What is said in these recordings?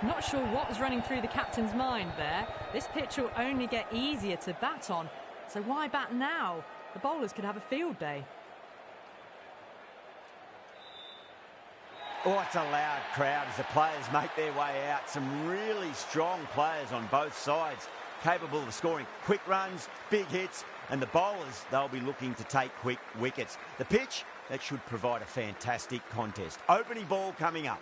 Not sure what was running through the captain's mind there. This pitch will only get easier to bat on, so why bat now? The bowlers could have a field day. Oh, it's a loud crowd as the players make their way out. Some really strong players on both sides, capable of scoring quick runs, big hits, and the bowlers, they'll be looking to take quick wickets. The pitch, that should provide a fantastic contest. Opening ball coming up.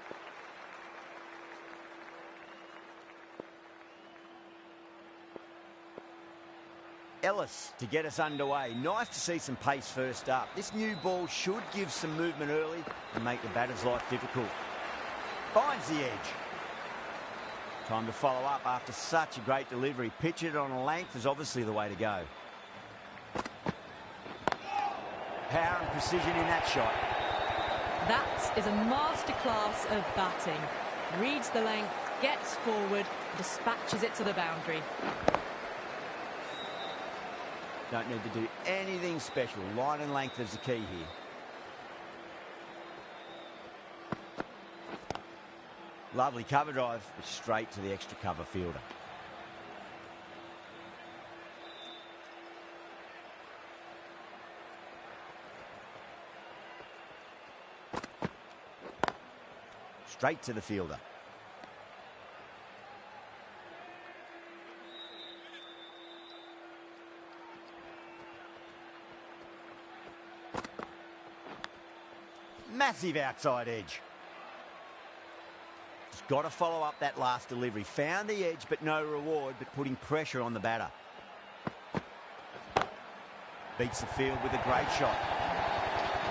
Ellis to get us underway. Nice to see some pace first up. This new ball should give some movement early and make the batter's life difficult. Finds the edge. Time to follow up after such a great delivery. Pitch it on a length is obviously the way to go. Power and precision in that shot. That is a masterclass of batting. Reads the length, gets forward, dispatches it to the boundary. Don't need to do anything special. Line and length is the key here. Lovely cover drive, but straight to the extra cover fielder. Straight to the fielder. Massive outside edge. Just got to follow up that last delivery. Found the edge, but no reward, but putting pressure on the batter. Beats the field with a great shot.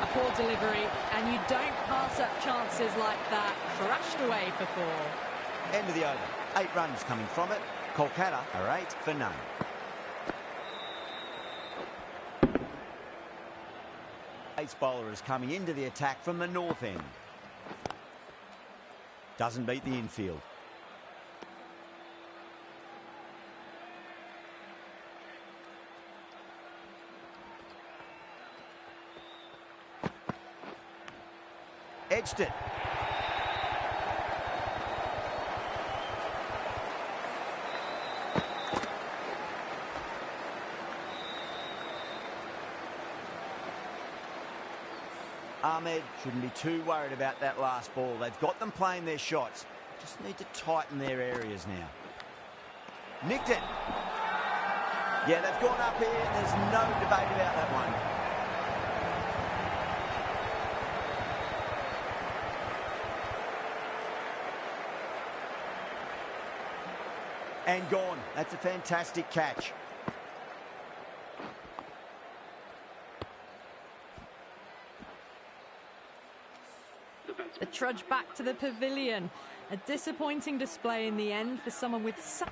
A poor delivery, and you don't pass up chances like that. Crashed away for 4. End of the over. 8 runs coming from it. Kolkata are 8 for none. Ace bowler is coming into the attack from the north end. Doesn't beat the infield. Edged it. Ahmed shouldn't be too worried about that last ball. They've got them playing their shots. Just need to tighten their areas now. Nicked it. Yeah, they've gone up here. There's no debate about that one. And gone. That's a fantastic catch. The trudge back to the pavilion. A disappointing display in the end for someone with such...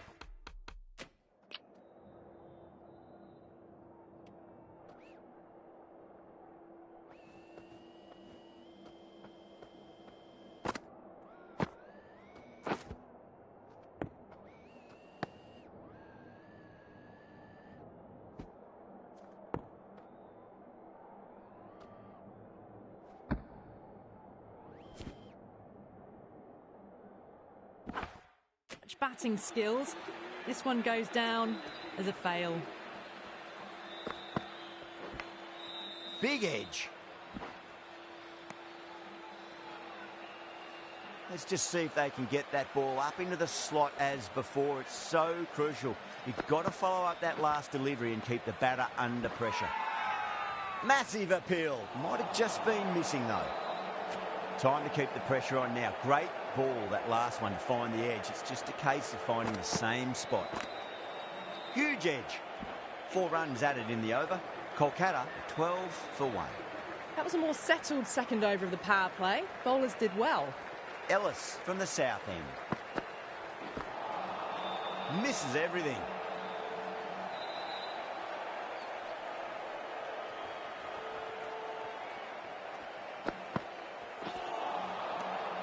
batting skills. This one goes down as a fail. Big edge. Let's just see if they can get that ball up into the slot as before. It's so crucial. You've got to follow up that last delivery and keep the batter under pressure. Massive appeal. Might have just been missing though. Time to keep the pressure on now. Great ball, that last one, to find the edge. It's just a case of finding the same spot. Huge edge. 4 runs added in the over. Kolkata 12 for 1. That was a more settled second over of the power play. Bowlers did well. Ellis from the south end. Misses everything.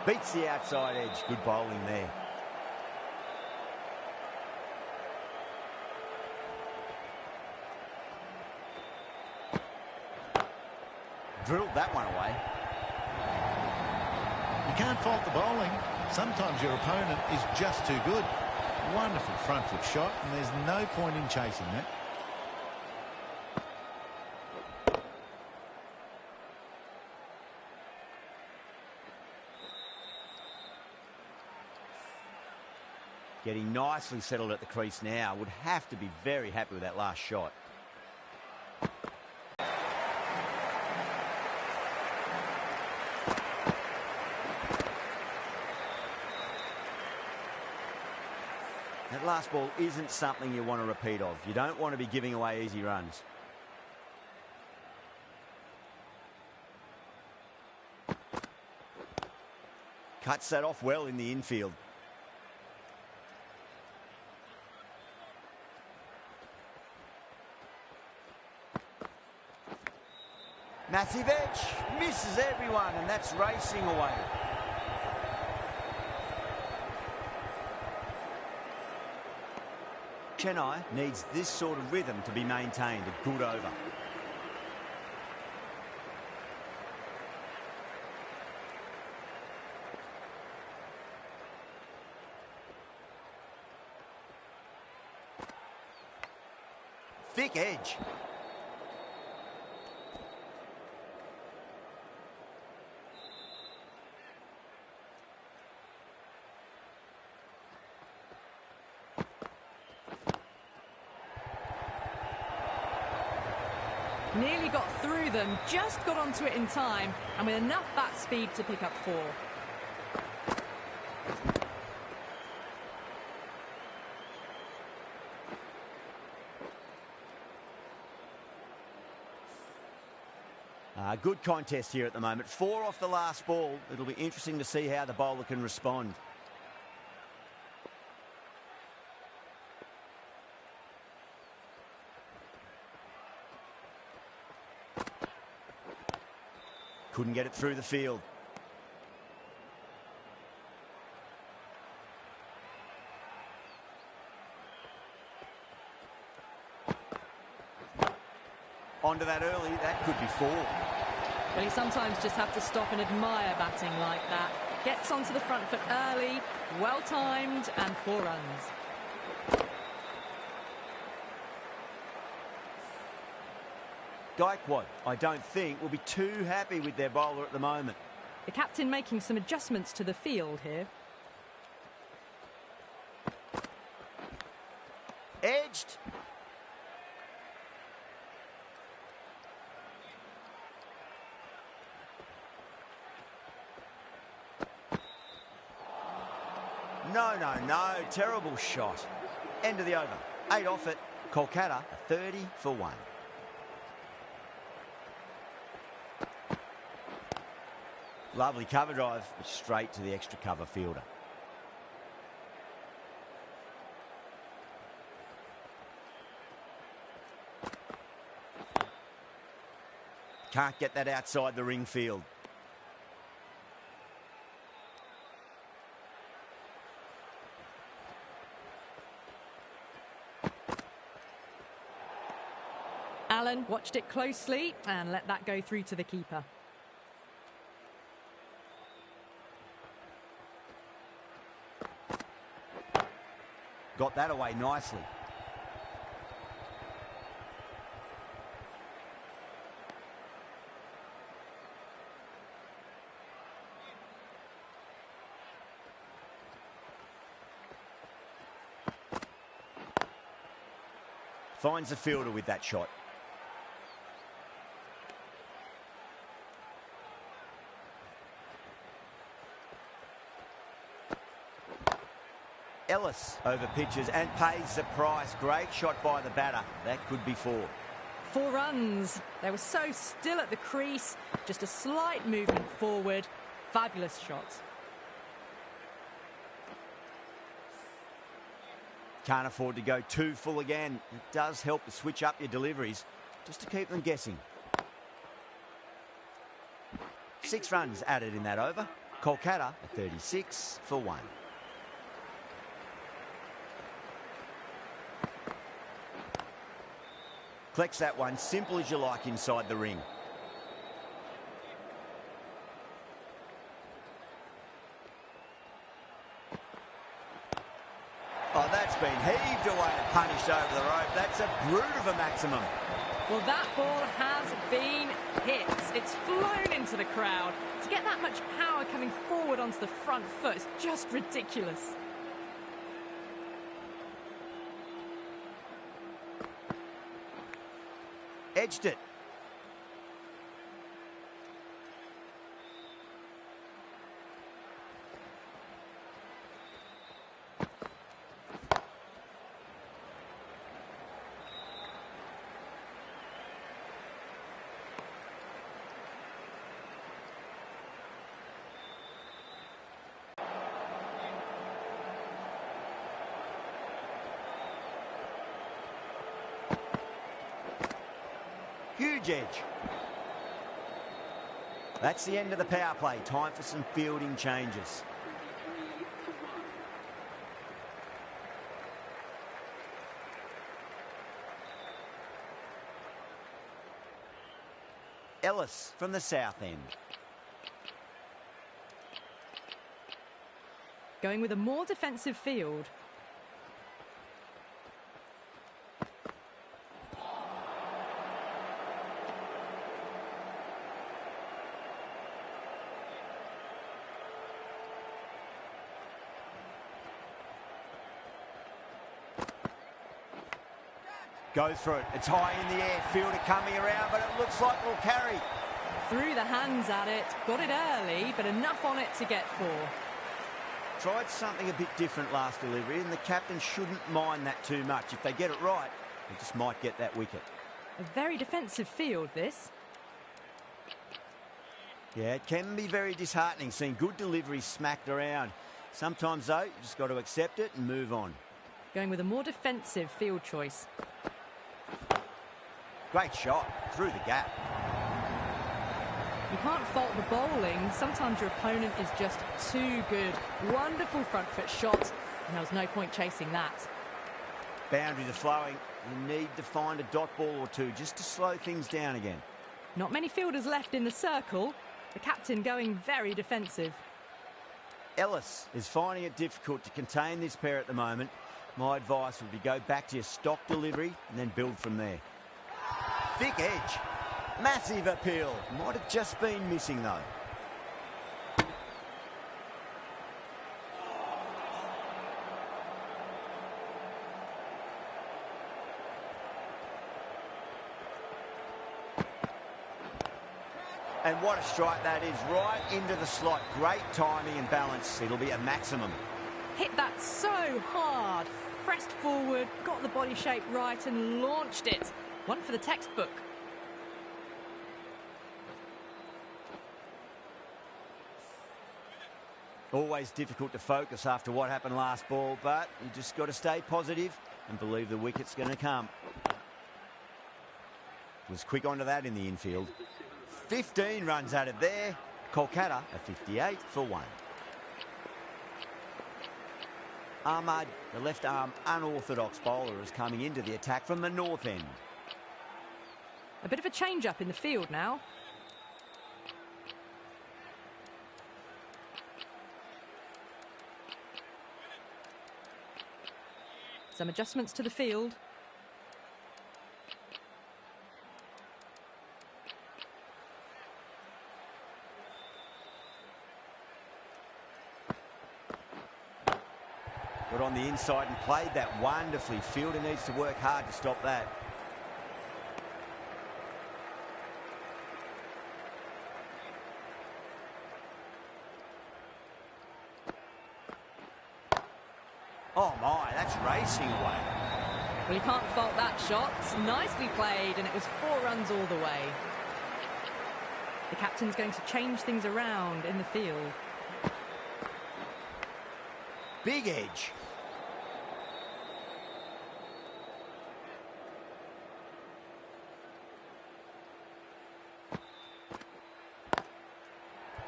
Beats the outside edge. Good bowling there. Drilled that one away. You can't fault the bowling. Sometimes your opponent is just too good. Wonderful front foot shot, and there's no point in chasing that. Getting nicely settled at the crease now. Would have to be very happy with that last shot. That last ball isn't something you want to repeat of. You don't want to be giving away easy runs. Cuts that off well in the infield. Massive edge, misses everyone, and that's racing away. Chennai needs this sort of rhythm to be maintained. A good over. Thick edge. Nearly got through them, just got onto it in time, and with enough bat speed to pick up 4. Good contest here at the moment. 4 off the last ball. It'll be interesting to see how the bowler can respond. Couldn't get it through the field. Onto that early. That could be 4. Well, you sometimes just have to stop and admire batting like that. Gets onto the front foot early, well-timed, and 4 runs. Gaikwad, I don't think, will be too happy with their bowler at the moment. The captain making some adjustments to the field here. Edged. No. Terrible shot. End of the over. 8 off it. Kolkata, a 30 for 1. Lovely cover drive, but straight to the extra cover fielder. Can't get that outside the ring field. Allen watched it closely and let that go through to the keeper. Got that away nicely. Finds the fielder with that shot. Ellis over pitches and pays the price. Great shot by the batter. That could be 4. 4 runs. They were so still at the crease. Just a slight movement forward. Fabulous shots. Can't afford to go too full again. It does help to switch up your deliveries just to keep them guessing. 6 runs added in that over. Kolkata, a 36 for 1. Collects that one, simple as you like inside the ring. Oh, that's been heaved away and punished over the rope. That's a brute of a maximum. Well, that ball has been hit. It's flown into the crowd. To get that much power coming forward onto the front foot is just ridiculous. Edged it. Huge edge. That's the end of the power play. Time for some fielding changes. Ellis from the south end. Going with a more defensive field. Go through it. It's high in the air. Fielder coming around, but it looks like we'll carry. Threw the hands at it. Got it early, but enough on it to get 4. Tried something a bit different last delivery, and the captain shouldn't mind that too much. If they get it right, they just might get that wicket. A very defensive field, this. Yeah, it can be very disheartening seeing good deliveries smacked around. Sometimes, though, you just got to accept it and move on. Going with a more defensive field choice. Great shot through the gap. You can't fault the bowling. Sometimes your opponent is just too good. Wonderful front foot shot, and there was no point chasing that. Boundaries are flowing. You need to find a dot ball or two just to slow things down again. Not many fielders left in the circle. The captain going very defensive. Ellis is finding it difficult to contain this pair at the moment. My advice would be go back to your stock delivery and then build from there. Thick edge. Massive appeal. Might have just been missing though. And what a strike that is, right into the slot. Great timing and balance. It'll be a maximum. Hit that so hard. Pressed forward, got the body shape right and launched it. One for the textbook. Always difficult to focus after what happened last ball, but you just got to stay positive and believe the wicket's going to come. Was quick onto that in the infield. 15 runs added there. Kolkata a 58 for 1. Ahmad, the left-arm unorthodox bowler, is coming into the attack from the north end. A bit of a change-up in the field now. Some adjustments to the field. Got on the inside and played that wonderfully. Fielder needs to work hard to stop that. Oh my, that's racing away. Well, you can't fault that shot. Nicely played, and it was 4 runs all the way. The captain's going to change things around in the field. Big edge.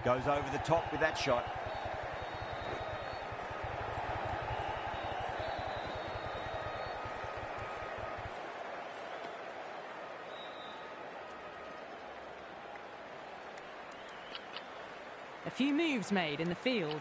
Goes over the top with that shot. A few moves made in the field.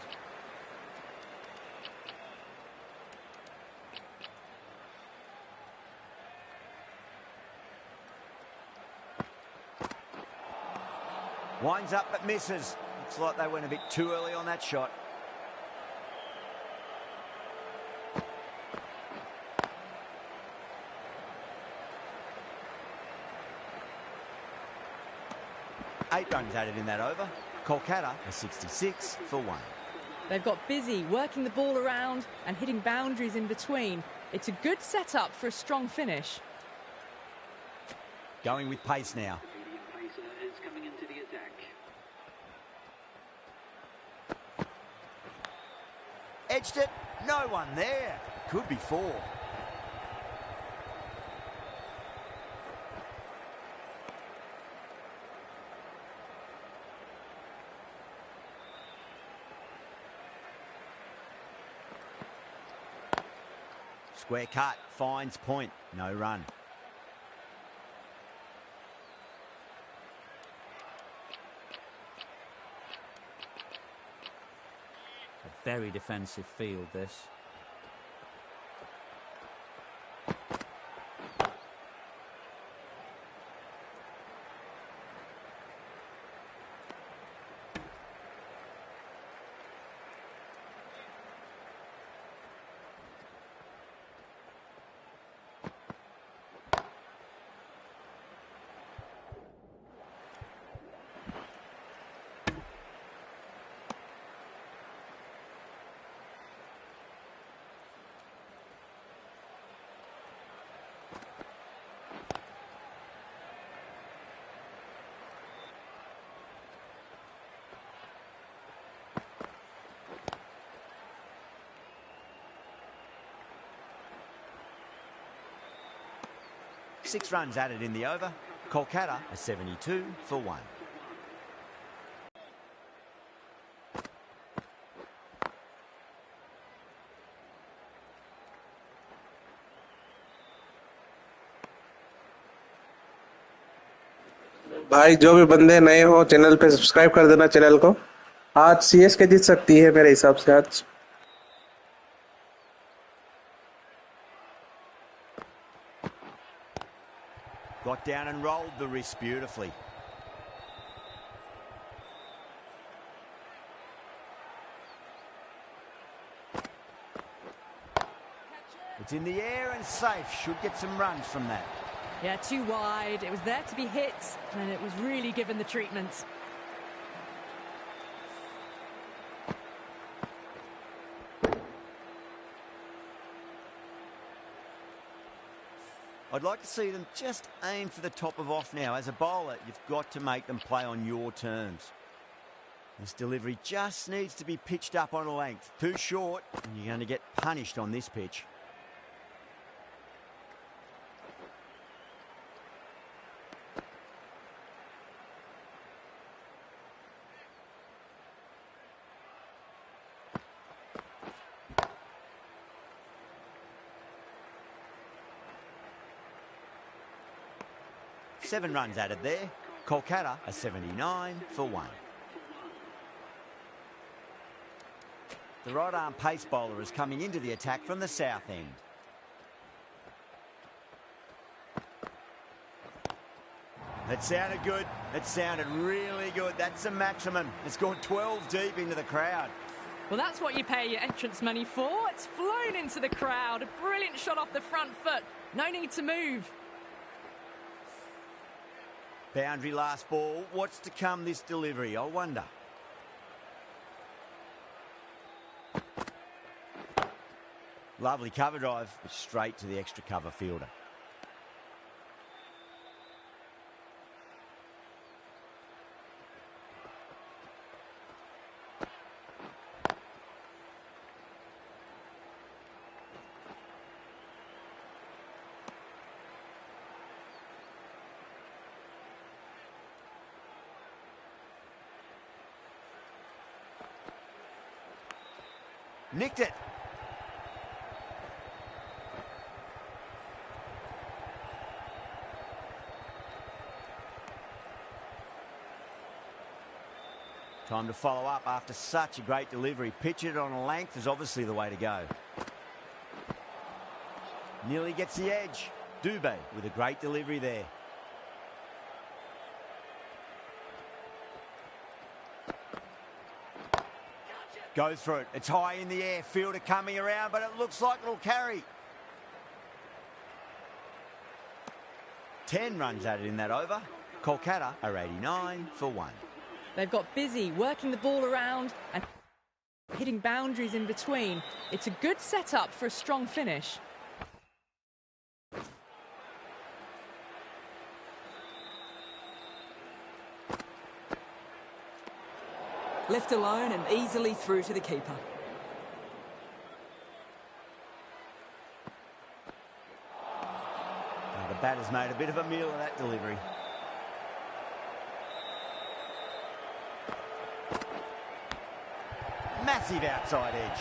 Winds up but misses. Looks like they went a bit too early on that shot. Eight runs added in that over. Kolkata a 66 for 1. They've got busy working the ball around and hitting boundaries in between. It's a good setup for a strong finish. Going with pace now. Edged it. No one there. Could be 4. Square cut. Finds point. No run. Very defensive field, this. Six runs added in the over. Kolkata a 72 for 1. भाई जो भी बंदे नए हो channel पे subscribe कर देना channel को। आज सीएसके जीत सकती है मेरे हिसाब से आज। Got down and rolled the wrist beautifully. It's in the air and safe. Should get some runs from that. Yeah, too wide. It was there to be hit, and it was really given the treatment. I'd like to see them just aim for the top of off now. As a bowler, you've got to make them play on your terms. This delivery just needs to be pitched up on a length. Too short, and you're going to get punished on this pitch. Seven runs added there. Kolkata are 79 for 1. The right-arm pace bowler is coming into the attack from the south end. It sounded good. It sounded really good. That's the maximum. It's gone 12 deep into the crowd. Well, that's what you pay your entrance money for. It's flown into the crowd. A brilliant shot off the front foot. No need to move. Boundary last ball. What's to come this delivery? I wonder. Lovely cover drive, but straight to the extra cover fielder. Nicked it. Time to follow up after such a great delivery. Pitch it on a length is obviously the way to go. Nearly gets the edge. Dube with a great delivery there. Goes for it. It's high in the air. Fielder coming around, but it looks like it'll carry. 10 runs added in that over. Kolkata are 89 for 1. They've got busy working the ball around and hitting boundaries in between. It's a good setup for a strong finish. Left alone and easily through to the keeper. Now the batter's made a bit of a meal of that delivery. Massive outside edge.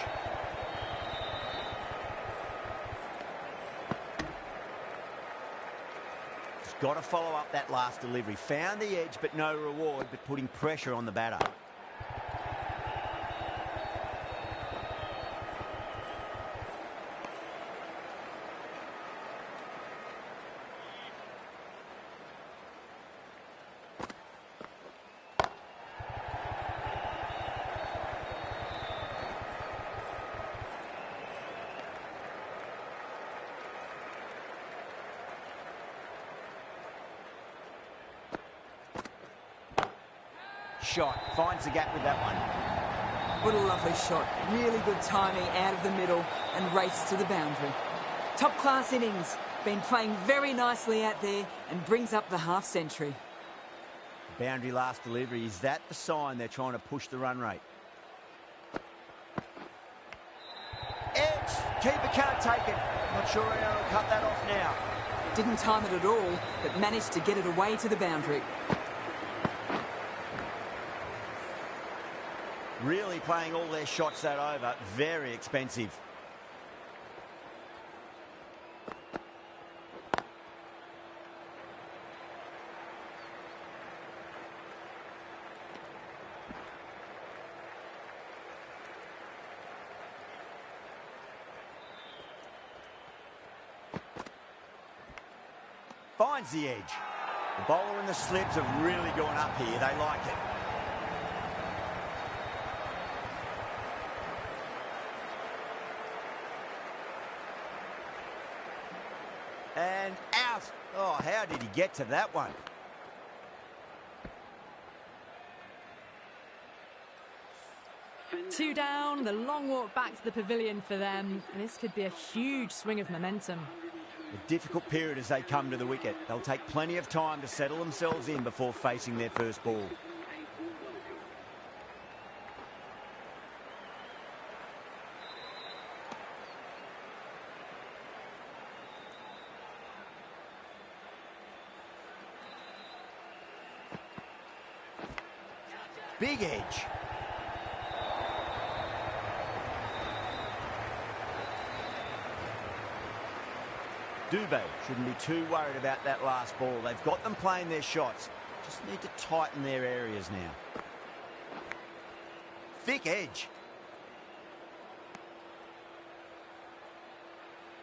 Just got to follow up that last delivery. Found the edge, but no reward, but putting pressure on the batter. Shot, finds the gap with that one. What a lovely shot. Really good timing out of the middle and race to the boundary. Top class innings. Been playing very nicely out there and brings up the half century. Boundary last delivery. Is that the sign they're trying to push the run rate? Edge. Keeper can't take it. Not sure how he'll cut that off now. Didn't time it at all, but managed to get it away to the boundary. Really playing all their shots that over. Very expensive. Finds the edge. The bowler and the slips have really gone up here. They like it. And out. Oh, how did he get to that one? Two down, the long walk back to the pavilion for them, and this could be a huge swing of momentum. A difficult period as they come to the wicket. They'll take plenty of time to settle themselves in before facing their first ball. Big edge. Dube shouldn't be too worried about that last ball. They've got them playing their shots. Just need to tighten their areas now. Thick edge.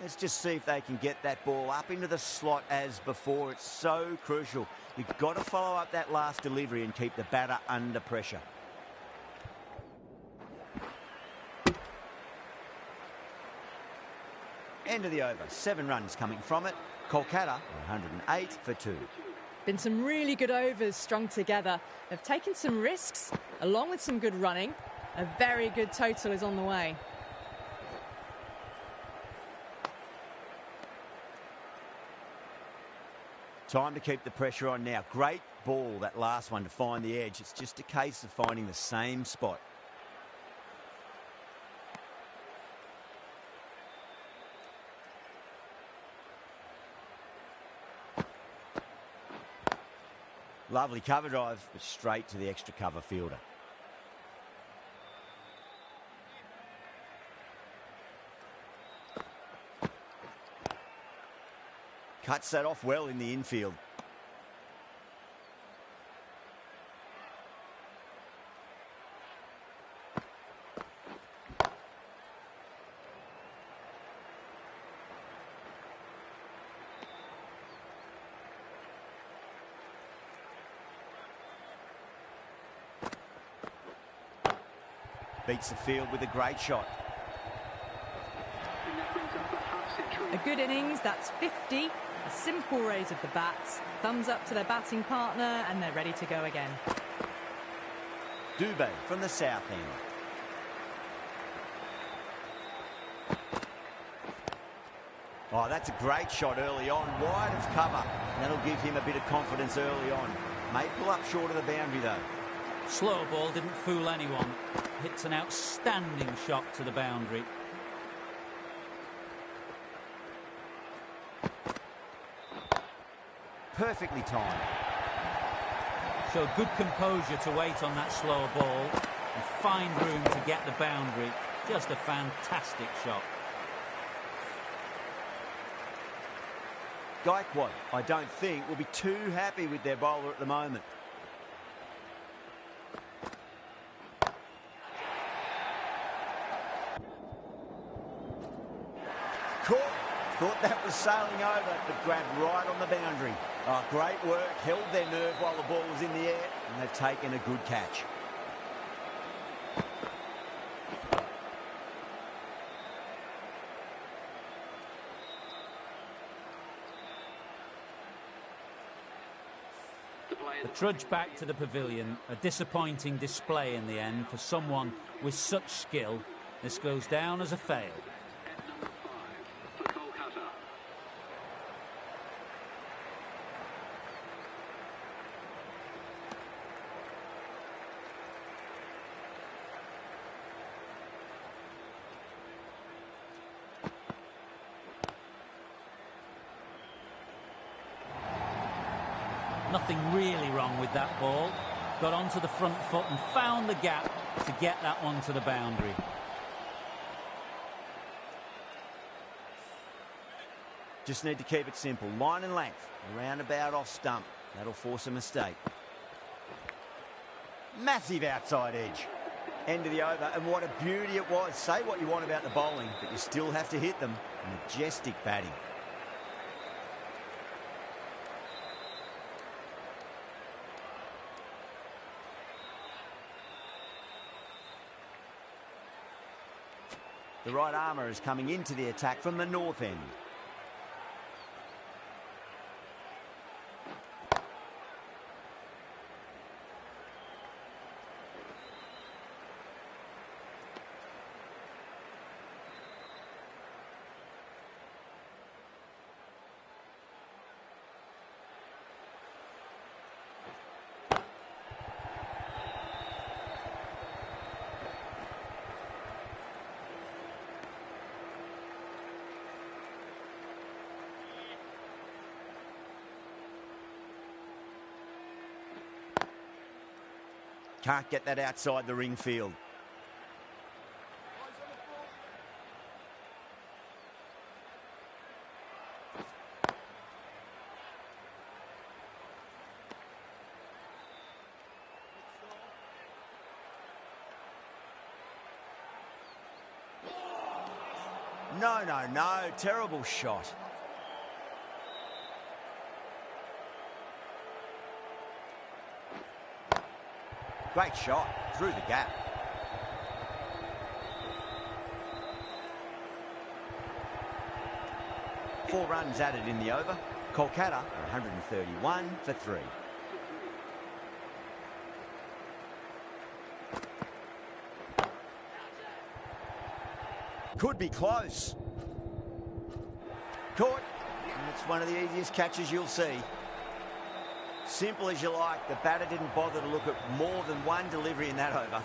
Let's just see if they can get that ball up into the slot as before. It's so crucial. You've got to follow up that last delivery and keep the batter under pressure. End of the over. 7 runs coming from it. Kolkata 108 for 2. Been some really good overs strung together. They've taken some risks along with some good running. A very good total is on the way. Time to keep the pressure on now. Great ball, that last one, to find the edge. It's just a case of finding the same spot. Lovely cover drive, but straight to the extra cover fielder. Cuts that off well in the infield. Beats the field with a great shot. A good innings, that's 50. A simple raise of the bats. Thumbs up to their batting partner, and they're ready to go again. Dube from the south end. Oh, that's a great shot early on. Wide of cover. That'll give him a bit of confidence early on. May pull up short of the boundary, though. Slow ball didn't fool anyone. Hits an outstanding shot to the boundary. Perfectly timed. Showed good composure to wait on that slow ball and find room to get the boundary. Just a fantastic shot. Gaikwad, I don't think, will be too happy with their bowler at the moment. Caught. Thought that was sailing over, but grabbed right on the boundary. Oh, great work. Held their nerve while the ball was in the air, and they've taken a good catch. The trudge back to the pavilion, a disappointing display in the end for someone with such skill. This goes down as a fail. Nothing really wrong with that ball. Got onto the front foot and found the gap to get that one to the boundary. Just need to keep it simple. Line and length. Around about off stump. That'll force a mistake. Massive outside edge. End of the over, and what a beauty it was. Say what you want about the bowling, but you still have to hit them. Majestic batting. The right armour is coming into the attack from the north end. Can't get that outside the ring field. No. Terrible shot. Great shot through the gap. Four runs added in the over. Kolkata are 131 for 3. Could be close. Caught. And it's one of the easiest catches you'll see. Simple as you like, the batter didn't bother to look at more than one delivery in that over.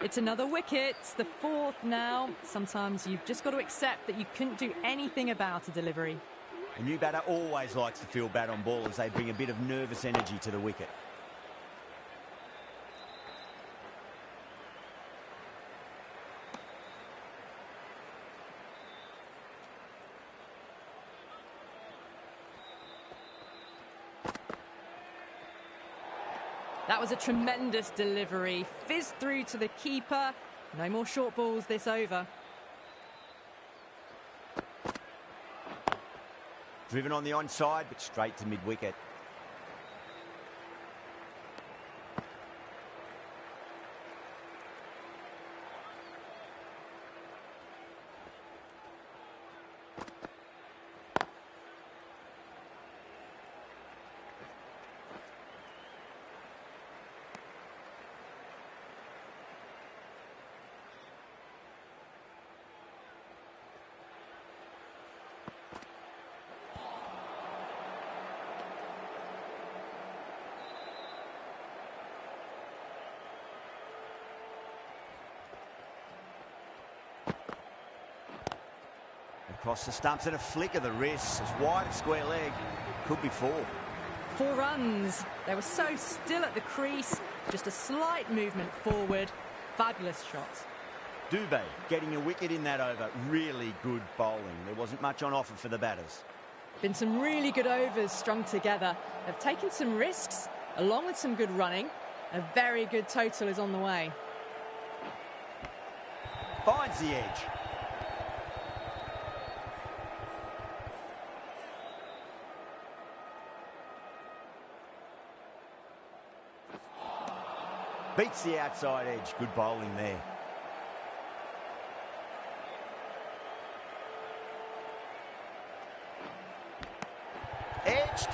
It's another wicket. It's the 4th now. Sometimes you've just got to accept that you couldn't do anything about a delivery. A new batter always likes to feel bat on ball as they bring a bit of nervous energy to the wicket. That was a tremendous delivery. Fizzed through to the keeper. No more short balls this over. Driven on the onside, but straight to mid-wicket. Across the stumps and a flick of the wrist. As wide a square leg. Could be 4. 4 runs. They were so still at the crease. Just a slight movement forward. Fabulous shot. Dube getting a wicket in that over. Really good bowling. There wasn't much on offer for the batters. Been some really good overs strung together. They've taken some risks along with some good running. A very good total is on the way. Finds the edge. Beats the outside edge. Good bowling there. Edged.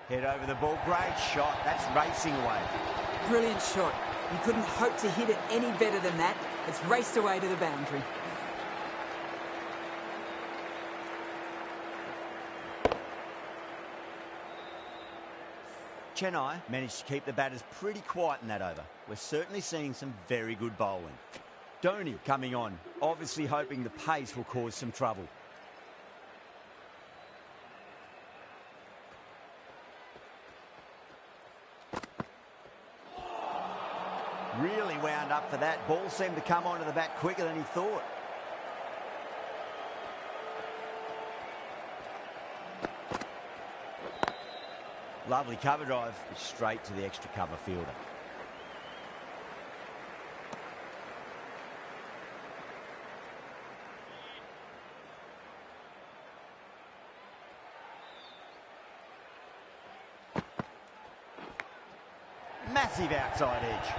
Head over the ball. Great shot. That's racing away. Brilliant shot. You couldn't hope to hit it any better than that. It's raced away to the boundary. Chennai managed to keep the batters pretty quiet in that over. We're certainly seeing some very good bowling. Dhoni coming on, obviously hoping the pace will cause some trouble. up for that. Ball seemed to come onto the bat quicker than he thought. Lovely cover drive, straight to the extra cover fielder. Massive outside edge.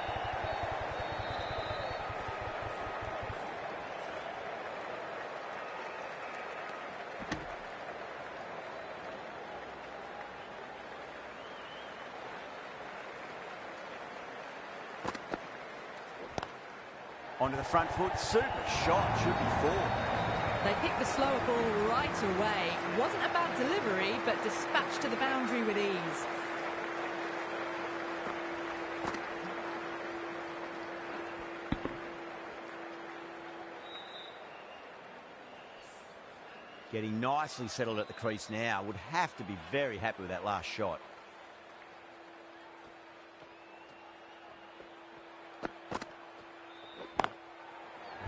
Onto the front foot, super shot, should be four. They picked the slower ball right away. Wasn't a bad delivery, but dispatched to the boundary with ease. Getting nicely settled at the crease now. Would have to be very happy with that last shot.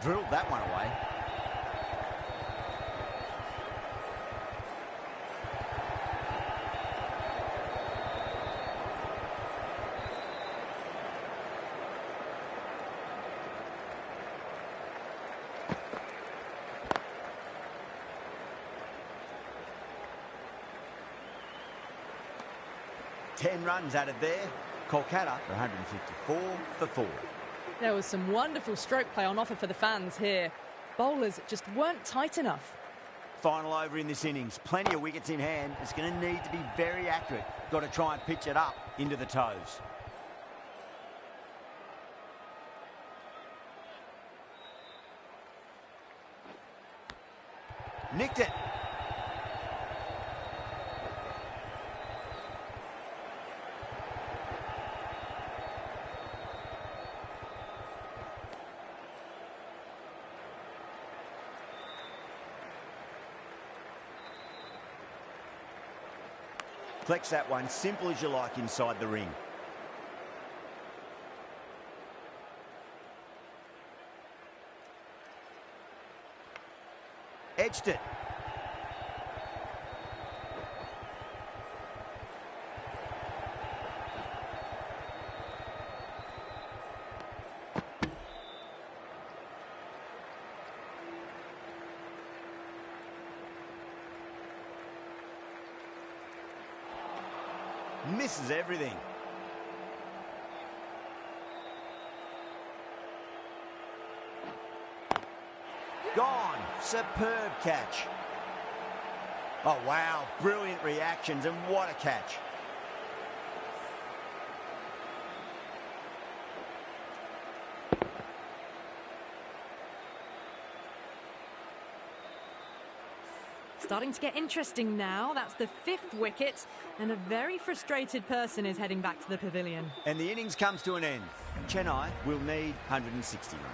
Drilled that one away. Ten runs added there. Kolkata 154 for 4. There was some wonderful stroke play on offer for the fans here. Bowlers just weren't tight enough. Final over in this innings. Plenty of wickets in hand. It's going to need to be very accurate. Got to try and pitch it up into the toes. Nicked it. Flex that one, simple as you like inside the ring. Edged it. Misses everything. Gone. Superb catch. Oh, wow. Brilliant reactions, and what a catch. Starting to get interesting now. That's the 5th wicket, and a very frustrated person is heading back to the pavilion. And the innings comes to an end. Chennai will need 160 runs.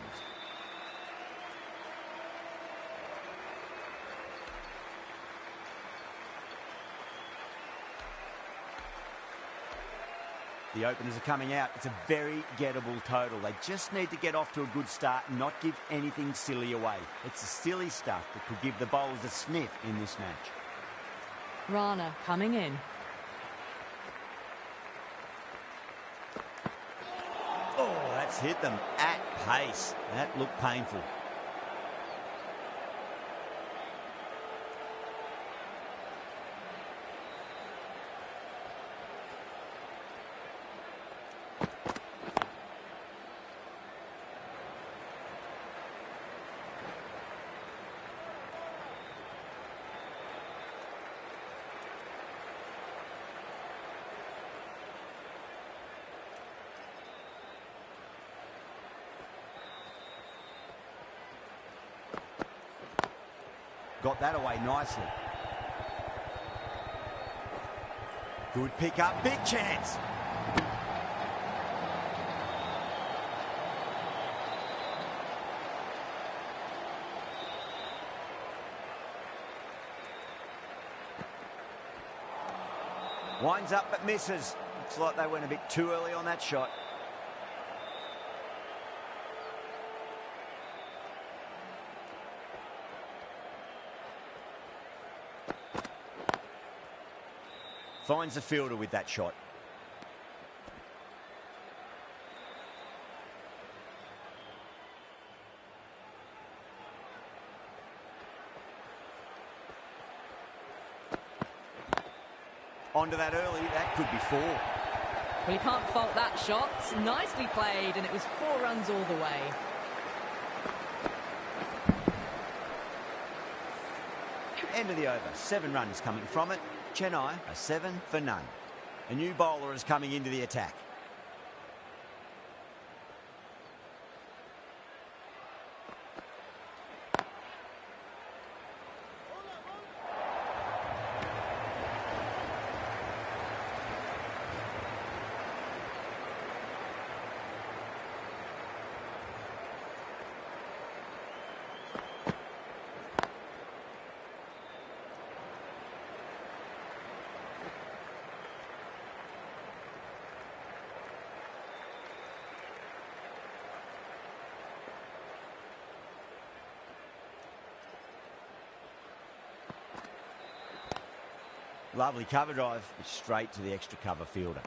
The openers are coming out. It's a very gettable total. They just need to get off to a good start and not give anything silly away. It's the silly stuff that could give the bowlers a sniff in this match. Rahane coming in. Oh, that's hit them at pace. That looked painful. Got that away nicely. Good pick up, big chance. Winds up but misses. Looks like they went a bit too early on that shot. Finds the fielder with that shot. Onto that early, that could be 4. Well, you can't fault that shot. Nicely played, and it was 4 runs all the way. End of the over. 7 runs coming from it. Chennai are 7 for none. A new bowler is coming into the attack. Lovely cover drive, but straight to the extra cover fielder.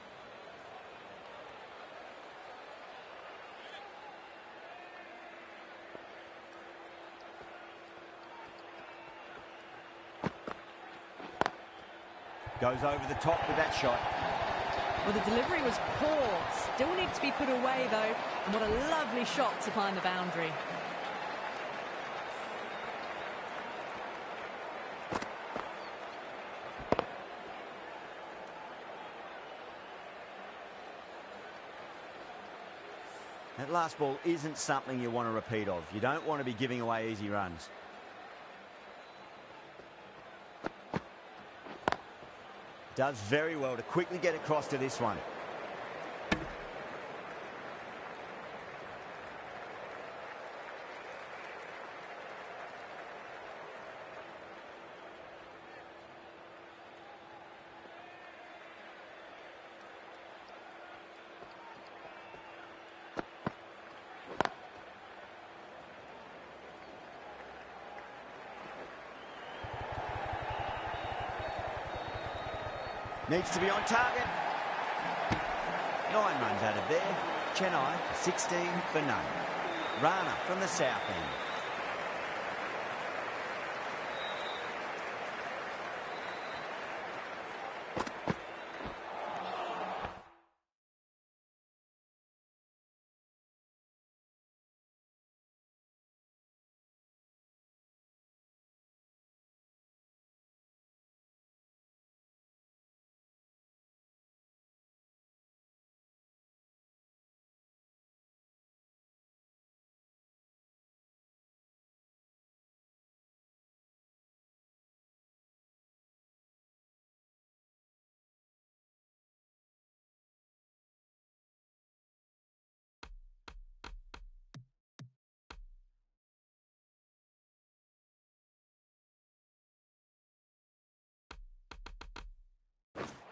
Goes over the top with that shot. Well, the delivery was poor. Still needs to be put away, though. And what a lovely shot to find the boundary. That last ball isn't something you want to repeat of. You don't want to be giving away easy runs. Does very well to quickly get across to this one. Needs to be on target. 9 runs out of there. Chennai 16 for none. Rahane from the south end.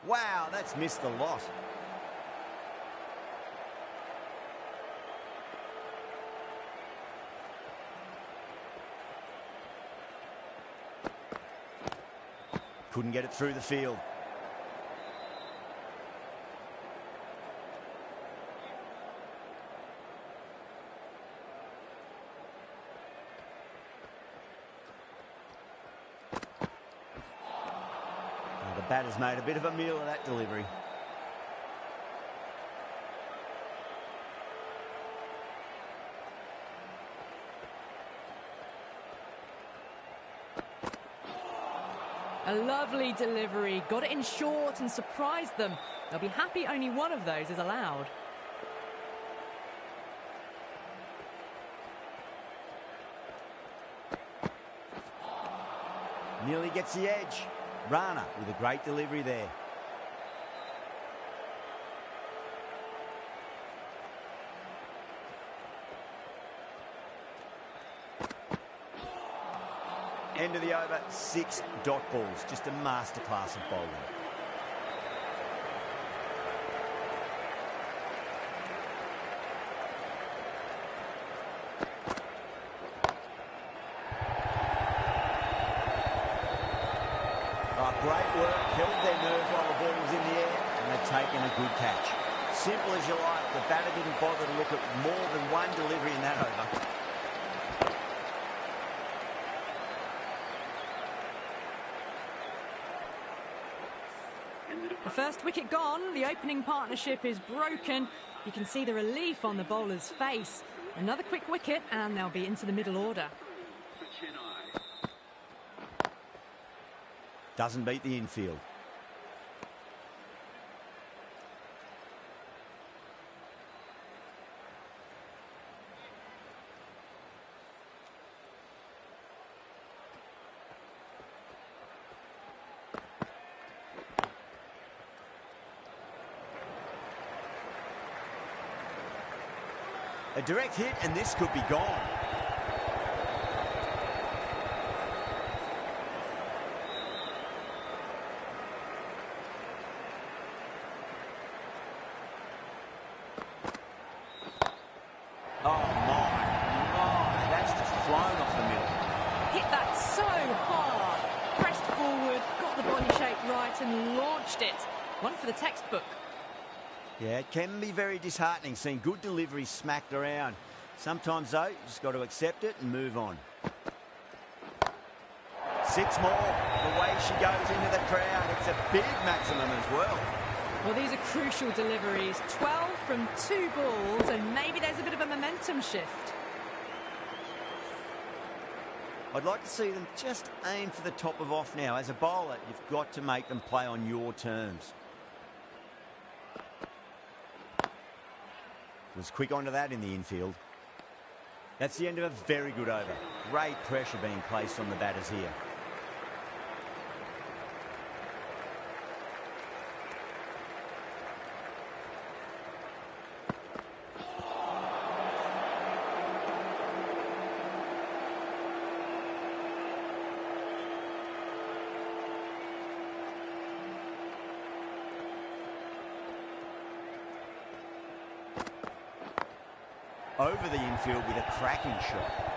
Wow, that's missed the lot. Couldn't get it through the field. The batter's made a bit of a meal of that delivery. A lovely delivery. Got it in short and surprised them. They'll be happy only one of those is allowed. Nearly gets the edge. Rahane with a great delivery there. End of the over, 6 dot balls. Just a masterclass of bowling. great work, held their nerve while the ball was in the air, and they've taken a good catch. Simple as you like, the batter didn't bother to look at more than one delivery in that over. The first wicket gone, the opening partnership is broken. You can see the relief on the bowler's face. Another quick wicket and they'll be into the middle order. Doesn't beat the infield. A direct hit and this could be gone. Oh my, that's just flown off the middle. Hit that so hard. Pressed forward, got the body shape right and launched it. One for the textbook. Yeah, it can be very disheartening seeing good deliveries smacked around. Sometimes, though, you just got to accept it and move on. 6 more. The way she goes into the crowd, it's a big maximum as well. Well, these are crucial deliveries. 12 from 2 balls, and maybe there's a bit of a momentum shift. I'd like to see them just aim for the top of off now. As a bowler, you've got to make them play on your terms. Was quick onto that in the infield. That's the end of a very good over. Great pressure being placed on the batters here. Over the infield with a cracking shot.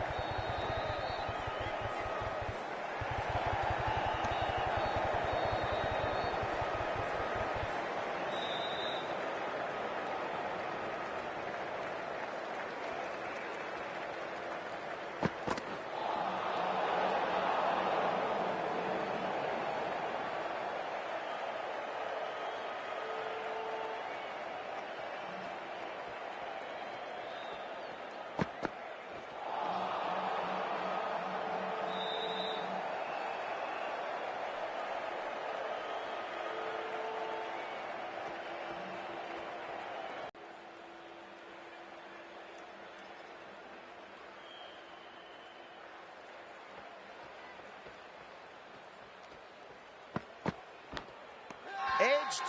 Edged.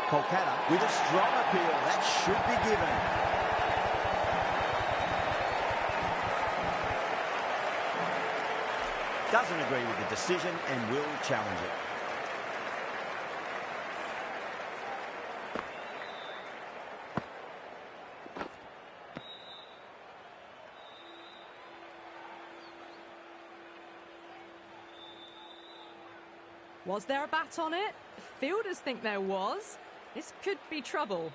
Kolkata with a strong appeal. That should be given. Doesn't agree with the decision and will challenge it. Was there a bat on it? Fielders think there was. This could be trouble.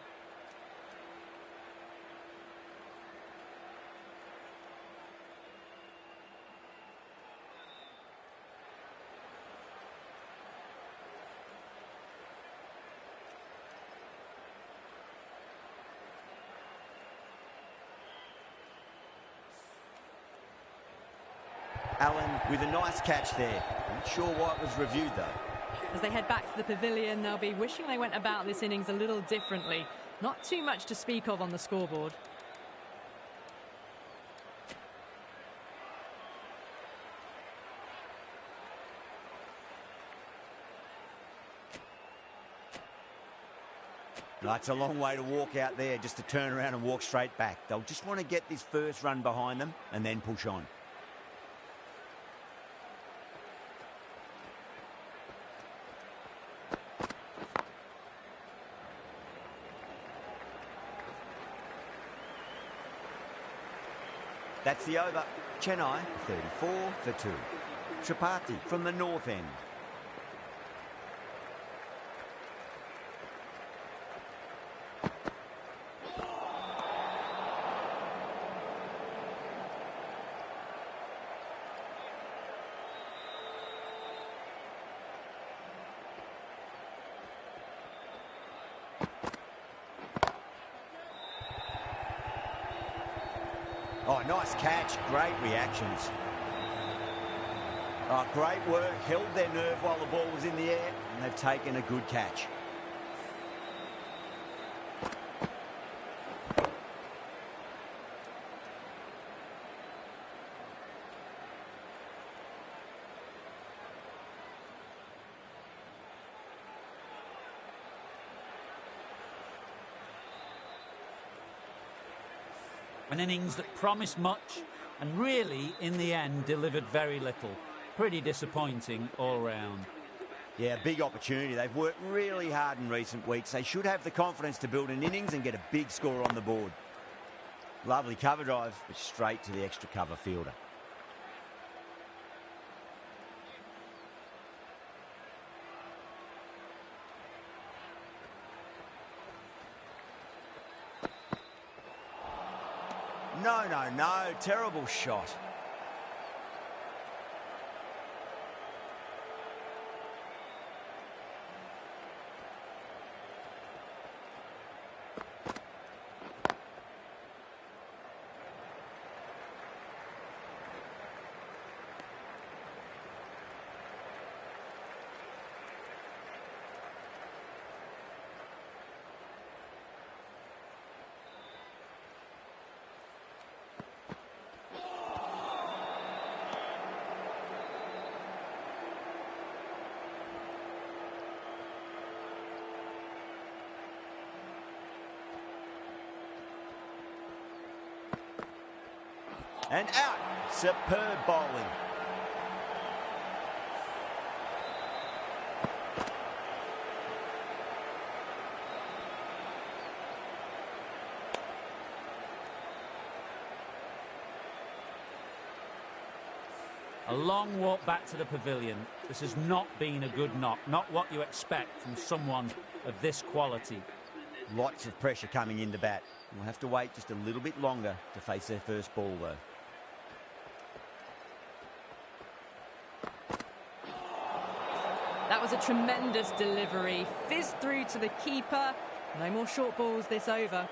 Allen with a nice catch there. Not sure why it was reviewed though. As they head back to the pavilion, they'll be wishing they went about this innings a little differently. Not too much to speak of on the scoreboard. It's a long way to walk out there just to turn around and walk straight back. They'll just want to get this first run behind them and then push on. That's the over. Chennai, 34 for 2. Chepauk from the north end. Oh, nice catch. Great reactions. Oh, great work. Held their nerve while the ball was in the air, and they've taken a good catch. An innings that promised much and really, in the end, delivered very little. Pretty disappointing all round. Yeah, big opportunity. They've worked really hard in recent weeks. They should have the confidence to build an innings and get a big score on the board. Lovely cover drive, but straight to the extra cover fielder. No, no, no. Terrible shot. And out. Superb bowling. A long walk back to the pavilion. This has not been a good knock. Not what you expect from someone of this quality. Lots of pressure coming into bat. We'll have to wait just a little bit longer to face their first ball, though. That was a tremendous delivery. Fizzed through to the keeper. No more short balls this over.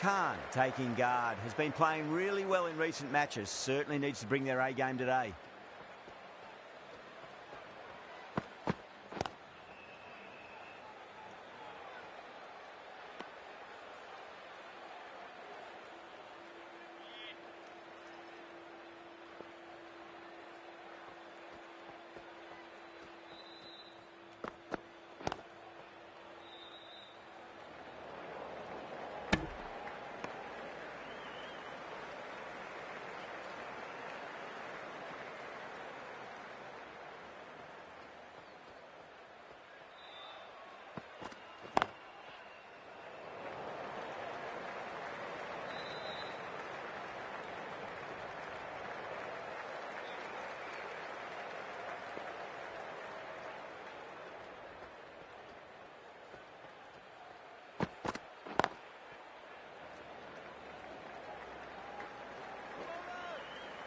Khan taking guard. Has been playing really well in recent matches. Certainly needs to bring their A game today.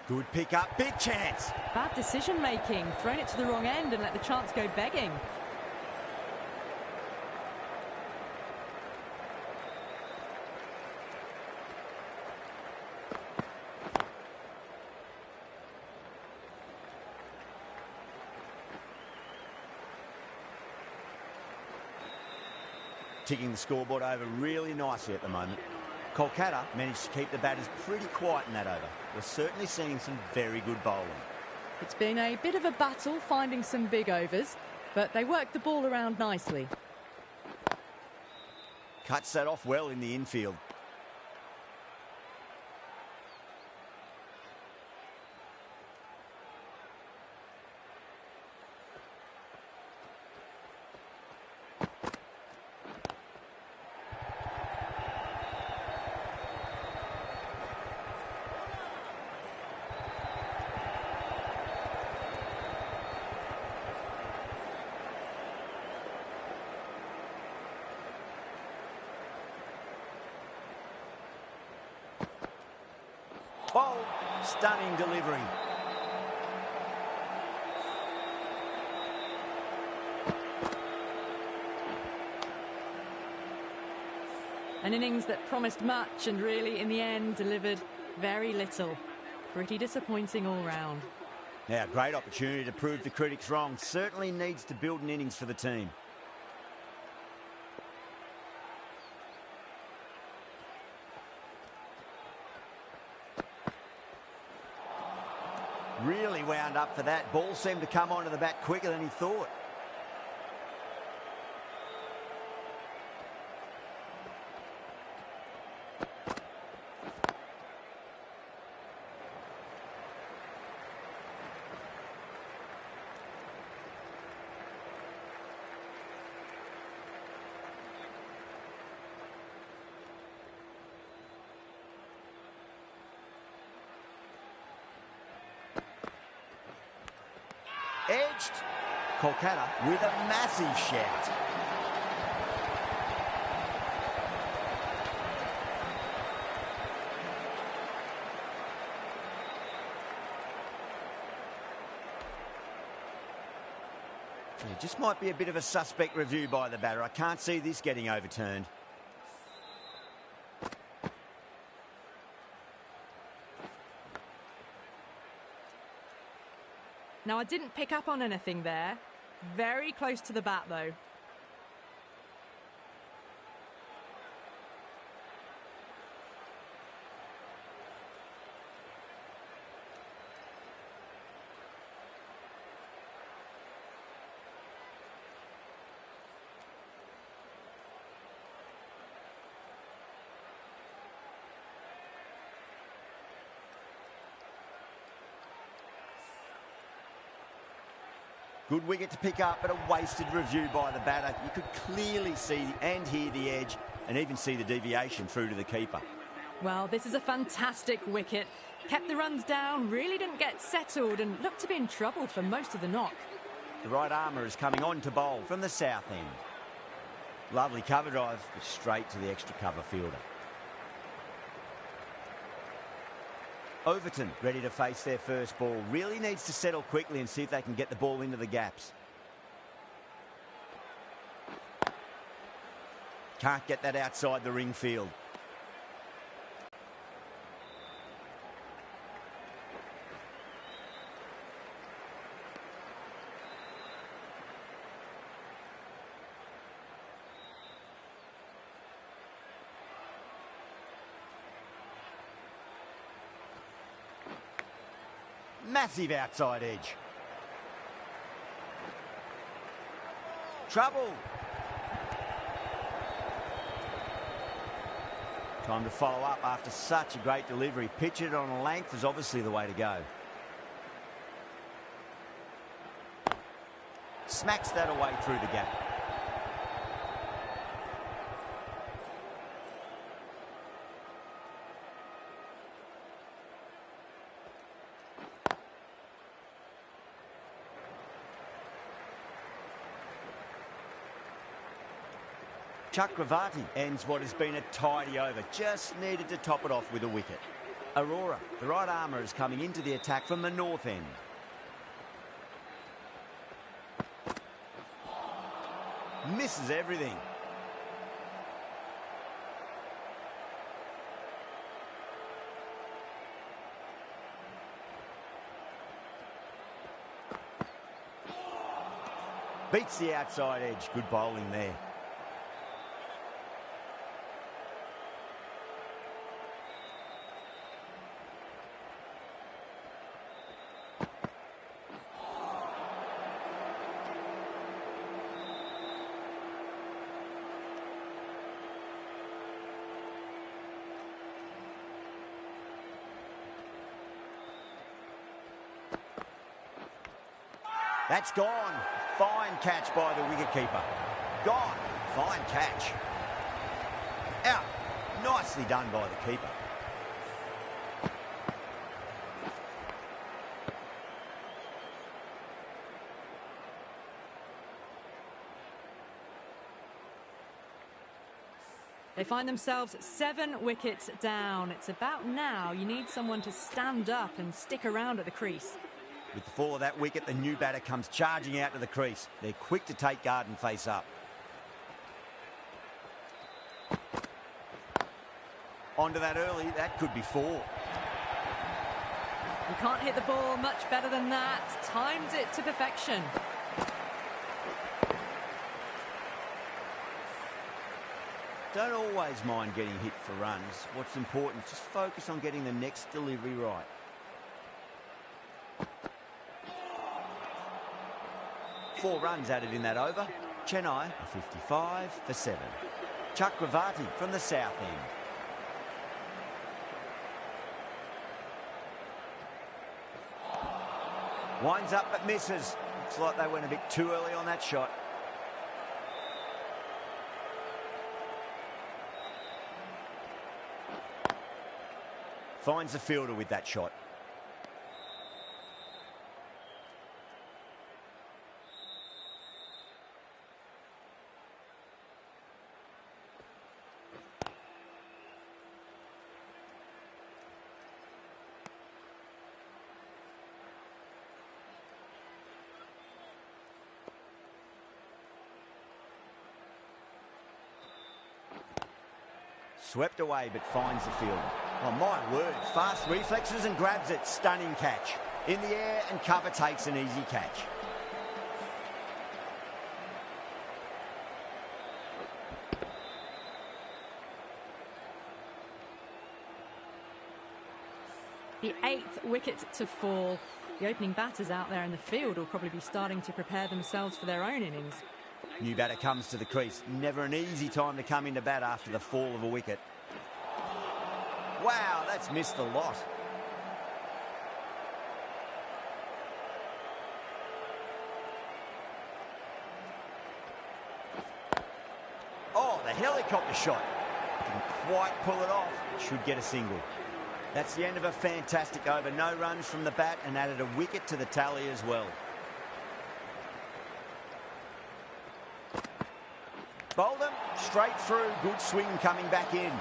Good pick up, big chance. Bad decision making. Thrown it to the wrong end and let the chance go begging. Ticking the scoreboard over really nicely at the moment. Kolkata managed to keep the batters pretty quiet in that over. We're certainly seeing some very good bowling. It's been a bit of a battle finding some big overs, but they worked the ball around nicely. Cuts that off well in the infield. Bold, stunning delivery. An innings that promised much and really, in the end, delivered very little. Pretty disappointing all round. Now, great opportunity to prove the critics wrong. Certainly needs to build an innings for the team. Really wound up for that. Ball seemed to come onto the bat quicker than he thought. Edged. Kolkata with a massive shout. Yeah, just might be a bit of a suspect review by the batter. I can't see this getting overturned. Now, I didn't pick up on anything there. Very close to the bat, though. Good wicket to pick up, but a wasted review by the batter. You could clearly see and hear the edge and even see the deviation through to the keeper. Well, this is a fantastic wicket. Kept the runs down, really didn't get settled and looked to be in trouble for most of the knock. The right armour is coming on to bowl from the south end. Lovely cover drive, but straight to the extra cover fielder. Overton ready to face their first ball. Really needs to settle quickly and see if they can get the ball into the gaps. Can't get that outside the ring field. Massive outside edge. Trouble. Time to follow up after such a great delivery. Pitch it on a length is obviously the way to go. Smacks that away through the gap. Chakravarti ends what has been a tidy over. Just needed to top it off with a wicket. Aurora, the right armour, is coming into the attack from the north end. Misses everything. Beats the outside edge. Good bowling there. That's gone. Fine catch by the wicketkeeper. Gone. Fine catch. Out. Nicely done by the keeper. They find themselves 7 wickets down. It's about now you need someone to stand up and stick around at the crease. With the fall of that wicket, the new batter comes charging out to the crease. They're quick to take guard and face up. Onto that early, that could be 4. You can't hit the ball much better than that. Timed it to perfection. Don't always mind getting hit for runs. What's important, just focus on getting the next delivery right. Four runs added in that over. Chennai, a 55 for 7. Chakravarti from the south end. Winds up but misses. Looks like they went a bit too early on that shot. Finds the fielder with that shot. Swept away but finds the fielder. Oh my word, fast reflexes and grabs it. Stunning catch. In the air and cover takes an easy catch. The 8th wicket to fall. The opening batters out there in the field will probably be starting to prepare themselves for their own innings. New batter comes to the crease. Never an easy time to come into bat after the fall of a wicket. Wow, that's missed the lot. Oh, the helicopter shot. Didn't quite pull it off. Should get a single. That's the end of a fantastic over. No runs from the bat and added a wicket to the tally as well. Bowled him straight through. Good swing coming back in.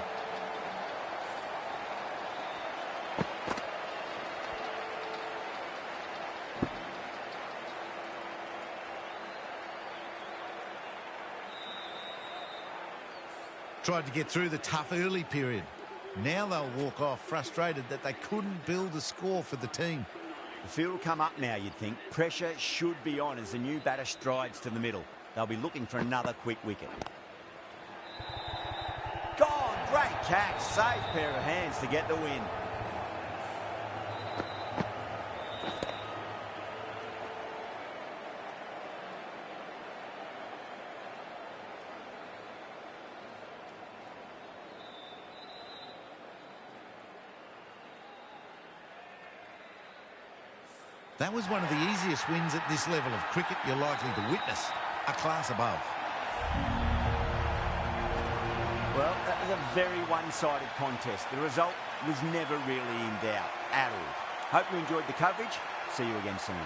Tried to get through the tough early period. Now they'll walk off frustrated that they couldn't build a score for the team. The field will come up now, you'd think. Pressure should be on as the new batter strides to the middle. They'll be looking for another quick wicket. Gone! Great catch. Safe pair of hands to get the win. That was one of the easiest wins at this level of cricket you're likely to witness. A class above. Well, that was a very one-sided contest. The result was never really in doubt at all. Hope you enjoyed the coverage. See you again soon.